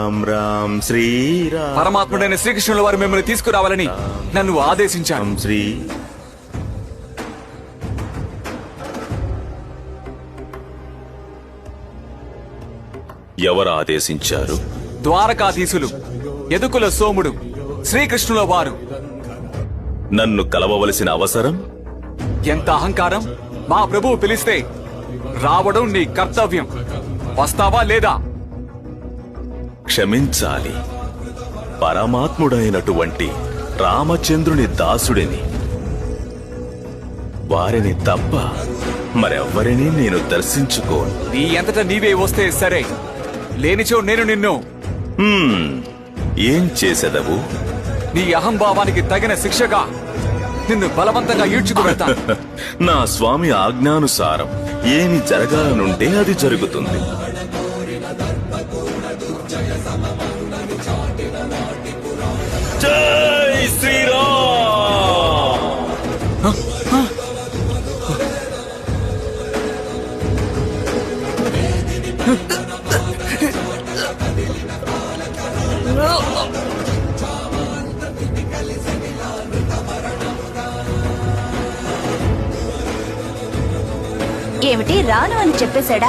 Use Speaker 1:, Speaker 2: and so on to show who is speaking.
Speaker 1: రామ్ రామ్ శ్రీరామ్.
Speaker 2: పరమాత్ముడైన శ్రీకృష్ణుల వారు మిమ్మల్ని తీసుకురావాలని నన్ను ఆదేశించాను.
Speaker 1: శ్రీ ఎవరు ఆదేశించారు?
Speaker 2: ద్వారకాధీశులు యదుకుల సోముడు శ్రీకృష్ణుల వారు.
Speaker 1: నన్ను కలవవలసిన అవసరం?
Speaker 2: ఎంత అహంకారం! మా ప్రభువు పిలిస్తే రావడం నీ కర్తవ్యం. వస్తావా లేదా?
Speaker 1: క్షమించాలి, పరమాత్ముడైనటువంటి రామచంద్రుని దాసుడిని. వారిని తప్ప మరెవ్వరినీ నేను దర్శించుకోను.
Speaker 2: నీ అంతటా నీవే వస్తే సరే, లేనిచో నేను నిన్ను
Speaker 1: ఏం చేసేదవు?
Speaker 2: నీ అహంభావానికి తగిన శిక్షగా నిన్ను బలవంతంగా ఈడ్చుకు వెళ్తాను.
Speaker 1: నా స్వామి ఆజ్ఞానుసారం ఏమి జరగాలనుంటే అది జరుగుతుంది. జై శ్రీరామ్.
Speaker 3: ఏమిటి రాను అని చెప్పేశాడా?